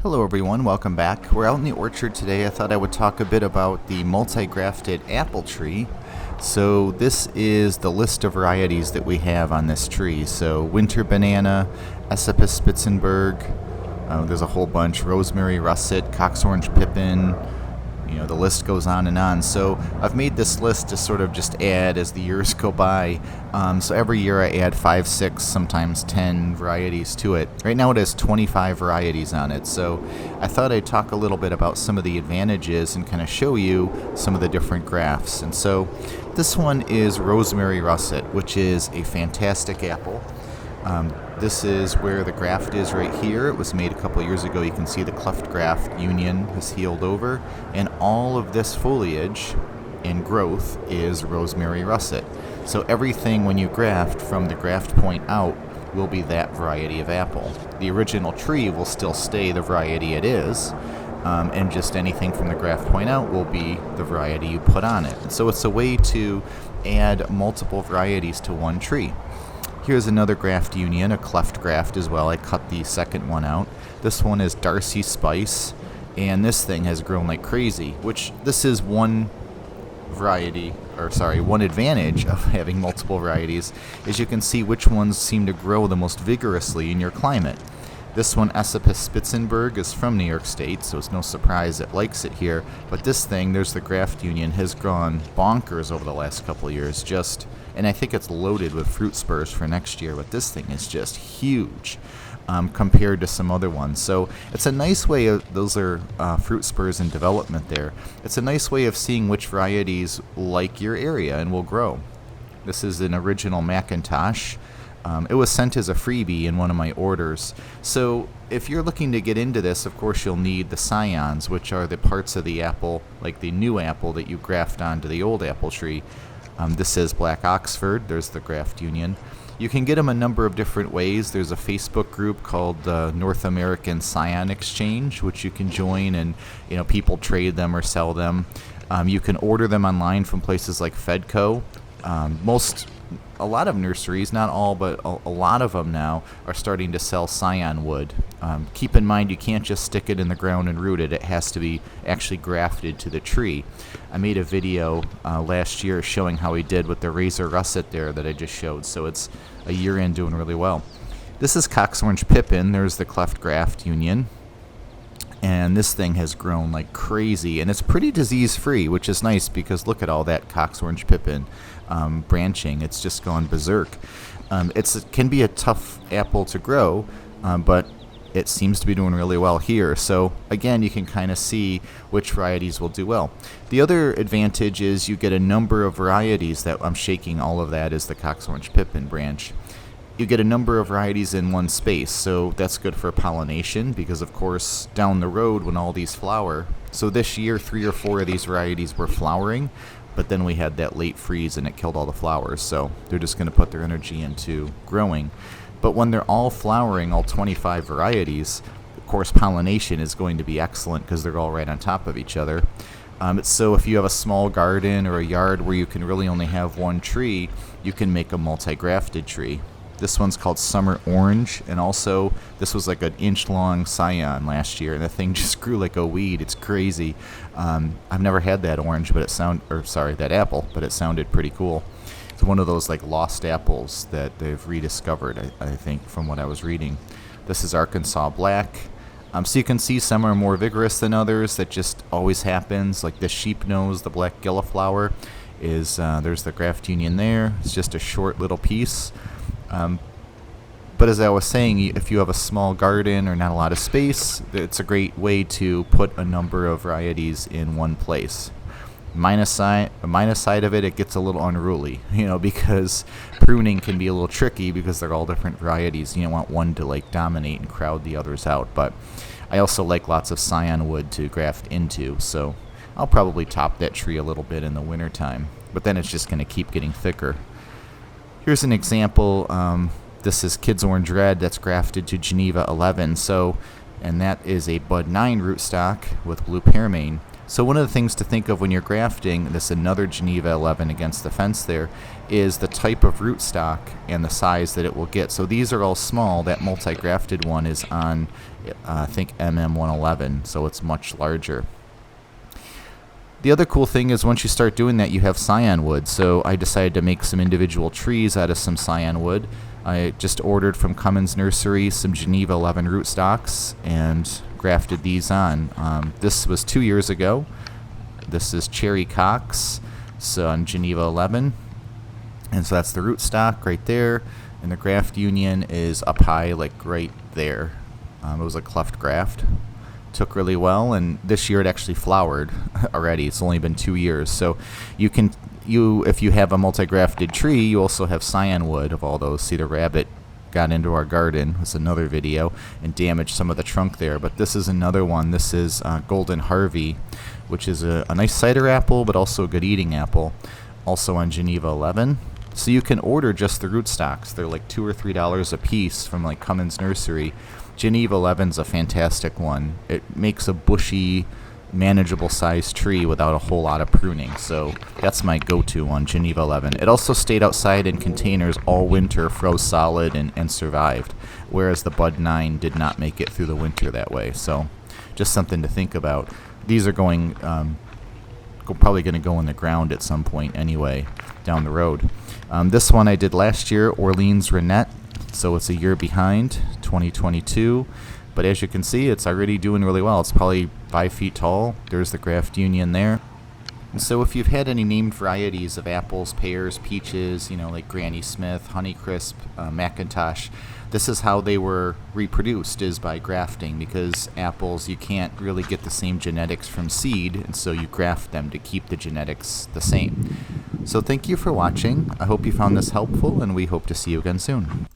Hello everyone, welcome back. We're out in the orchard today. I thought I would talk a bit about the multi-grafted apple tree. So this is the list of varieties that we have on this tree. So winter banana, Esopus Spitzenberg, there's a whole bunch, rosemary russet, Cox orange pippin, the list goes on and on. So I've made this list to sort of just add as the years go by. So every year I add 5, 6, sometimes 10 varieties to it. Right now it has 25 varieties on it. So I thought I'd talk a little bit about some of the advantages and kind of show you some of the different grafts. And so this one is rosemary russet, which is a fantastic apple. This is where the graft is right here. It was made a couple years ago. You can see the cleft graft union has healed over, and all of this foliage and growth is rosemary russet. So everything when you graft from the graft point out will be that variety of apple. The original tree will still stay the variety it is, and just anything from the graft point out will be the variety you put on it. And so it's a way to add multiple varieties to one tree. Here's another graft union, a cleft graft as well. I cut the second one out. This one is Darcy Spice, and this thing has grown like crazy, which this is one advantage of having multiple varieties, is you can see which ones seem to grow the most vigorously in your climate. This one, Esopus Spitzenberg, is from New York State, so it's no surprise it likes it here. But this thing, there's the graft union, has gone bonkers over the last couple of years. And I think it's loaded with fruit spurs for next year, but this thing is just huge compared to some other ones. So it's a nice way of, those are fruit spurs in development there. It's a nice way of seeing which varieties like your area and will grow. This is an original Macintosh. It was sent as a freebie in one of my orders. So if you're looking to get into this, of course you'll need the scions, which are the parts of the apple, like the new apple that you graft onto the old apple tree. This is Black Oxford. There's the graft union. You can get them a number of different ways. There's a Facebook group called North American Scion Exchange, which you can join, and people trade them or sell them. You can order them online from places like Fedco. A lot of nurseries, not all, but a lot of them now are starting to sell scion wood. Keep in mind you can't just stick it in the ground and root it. It has to be actually grafted to the tree. I made a video last year showing how we did with the razor russet there that I just showed, so it's a year in doing really well. This is Cox orange pippin. There's the cleft graft union. And this thing has grown like crazy, and it's pretty disease-free, which is nice because look at all that Cox orange pippin branching. It's just gone berserk. It can be a tough apple to grow, but it seems to be doing really well here. So again, you can kind of see which varieties will do well. The other advantage is you get a number of varieties that I'm shaking. All of that is the Cox orange pippin branch. You get a number of varieties in one space, so that's good for pollination because, of course, down the road when all these flower, so this year 3 or 4 of these varieties were flowering, but then we had that late freeze and it killed all the flowers, so they're just going to put their energy into growing. But when they're all flowering, all 25 varieties, of course, pollination is going to be excellent because they're all right on top of each other. So if you have a small garden or a yard where you can really only have one tree, you can make a multi-grafted tree. This one's called Summer Orange, and also this was like an inch-long scion last year, and the thing just grew like a weed. It's crazy. I've never had that orange, but that apple, but it sounded pretty cool. It's one of those like lost apples that they've rediscovered, I think, from what I was reading. This is Arkansas Black. So you can see some are more vigorous than others. That just always happens. Like the sheep nose, the black gilliflower, is there's the graft union there. It's just a short little piece. But as I was saying, if you have a small garden or not a lot of space, it's a great way to put a number of varieties in one place. Minus side of it gets a little unruly, because pruning can be a little tricky because they're all different varieties. You don't want one to like dominate and crowd the others out. But I also like lots of scion wood to graft into, so I'll probably top that tree a little bit in the wintertime. But then it's just going to keep getting thicker. Here's an example. This is Kids Orange Red that's grafted to Geneva 11. And that is a Bud 9 rootstock with blue pearmain. So one of the things to think of when you're grafting, this another Geneva 11 against the fence there, is the type of rootstock and the size that it will get. So these are all small. That multi-grafted one is on, I think, MM111, so it's much larger. The other cool thing is once you start doing that, you have scion wood. So I decided to make some individual trees out of some scion wood. I just ordered from Cummins Nursery some Geneva 11 rootstocks and grafted these on. This was 2 years ago. This is Cherry Cox, so on Geneva 11. And so that's the rootstock right there. And the graft union is up high, like right there. It was a cleft graft. Took really well, and this year it actually flowered already. It's only been 2 years. So if you have a multi-grafted tree, you also have scion wood of all those. See, the rabbit got into our garden. It's another video and damaged some of the trunk there. But this is another one. This is Golden Harvey, which is a nice cider apple, but also a good eating apple. Also on Geneva 11. So you can order just the rootstocks. They're like $2 or $3 a piece from like Cummins Nursery. Geneva 11's a fantastic one. It makes a bushy, manageable sized tree without a whole lot of pruning. So that's my go-to on Geneva 11. It also stayed outside in containers all winter, froze solid, and survived. Whereas the Bud 9 did not make it through the winter that way. So just something to think about. These are going, probably going to go in the ground at some point anyway, down the road. This one I did last year, Orleans Renette. So it's a year behind, 2022. But as you can see, it's already doing really well. It's probably 5 feet tall. There's the graft union there. And so if you've had any named varieties of apples, pears, peaches, like Granny Smith, Honeycrisp, Macintosh, this is how they were reproduced, is by grafting, because apples, you can't really get the same genetics from seed, and so you graft them to keep the genetics the same. So thank you for watching. I hope you found this helpful, and we hope to see you again soon.